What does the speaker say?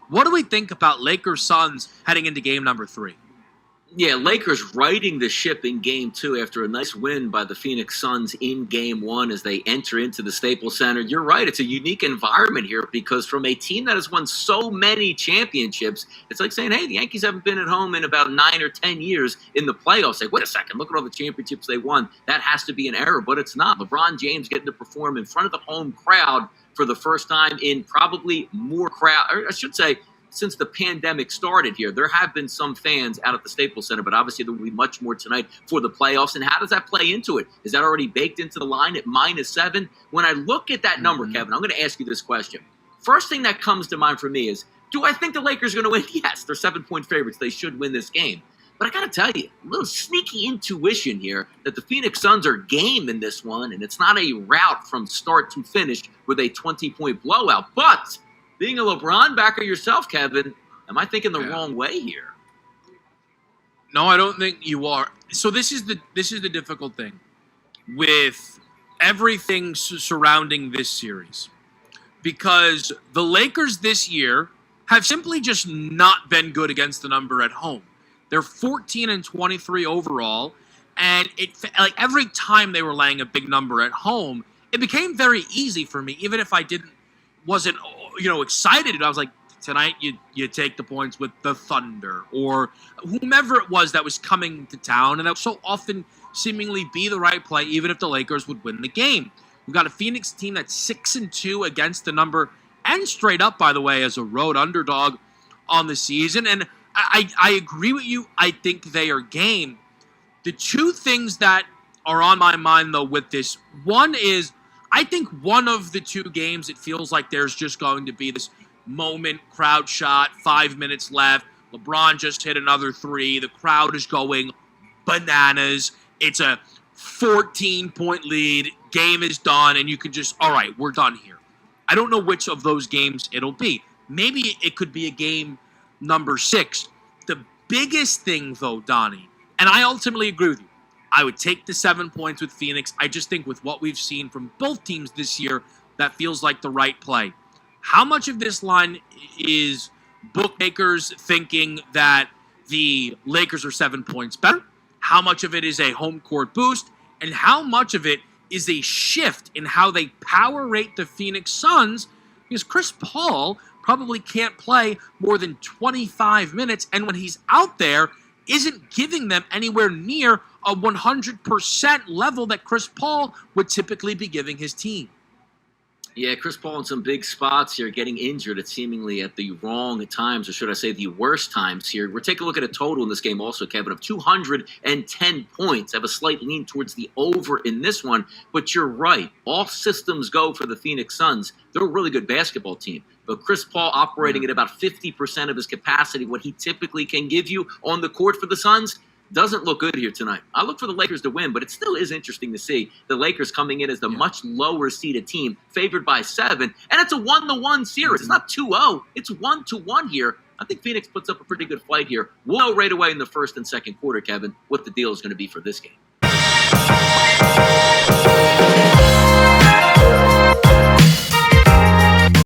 What do we think about Lakers Suns heading into game number 3? Yeah, Lakers righting the ship in Game 2 after a nice win by the Phoenix Suns in Game 1 as they enter into the Staples Center. You're right, it's a unique environment here because from a team that has won so many championships, it's like saying, hey, the Yankees haven't been at home in about 9 or 10 years in the playoffs. Like, wait a second, look at all the championships they won. That has to be an error, but it's not. LeBron James getting to perform in front of the home crowd for the first time in probably more crowd, or I should say, since the pandemic started here. There have been some fans out at the Staples Center, but obviously there will be much more tonight for the playoffs. And how does that play into it? Is that already baked into the line at -7? When I look at that number, Kevin, I'm going to ask you this question. First thing that comes to mind for me is, do I think the Lakers are going to win? Yes, they're 7-point favorites. They should win this game. But I got to tell you, a little sneaky intuition here that the Phoenix Suns are game in this one, and it's not a rout from start to finish with a 20-point blowout. But being a LeBron backer yourself, Kevin, am I thinking the wrong way here? No, I don't think you are. So this is the difficult thing with everything surrounding this series, because the Lakers this year have simply just not been good against the number at home. They're 14-23 overall, and like every time they were laying a big number at home, it became very easy for me, even if I wasn't excited. I was like, tonight you take the points with the Thunder or whomever it was that was coming to town, and that would so often seemingly be the right play, even if the Lakers would win the game. We've got a Phoenix team that's 6-2 against the number, and straight up, by the way, as a road underdog on the season. And I agree with you. I think they are game. The two things that are on my mind, though, with this, one is, I think one of the two games, it feels like there's just going to be this moment, crowd shot, 5 minutes left. LeBron just hit another 3. The crowd is going bananas. It's a 14-point lead. Game is done, and you can just, all right, we're done here. I don't know which of those games it'll be. Maybe it could be a game number 6. The biggest thing, though, Donnie, and I ultimately agree with you, I would take the 7 points with Phoenix. I just think with what we've seen from both teams this year, that feels like the right play. How much of this line is bookmakers thinking that the Lakers are 7 points better? How much of it is a home court boost? And how much of it is a shift in how they power rate the Phoenix Suns? Because Chris Paul probably can't play more than 25 minutes, and when he's out there, isn't giving them anywhere near a 100% level that Chris Paul would typically be giving his team. Yeah, Chris Paul in some big spots here, getting injured at seemingly at the wrong times, or should I say the worst times here. We're taking a look at a total in this game also, Kevin, of 210 points. I have a slight lean towards the over in this one, but you're right. All systems go for the Phoenix Suns. They're a really good basketball team. But Chris Paul operating at about 50% of his capacity, what he typically can give you on the court for the Suns, doesn't look good here tonight. I look for the Lakers to win, but it still is interesting to see the Lakers coming in as the much lower-seeded team, favored by 7, and it's a 1-1 series. It's not 2-0. It's 1-1 here. I think Phoenix puts up a pretty good fight here. We'll know right away in the first and second quarter, Kevin, what the deal is going to be for this game.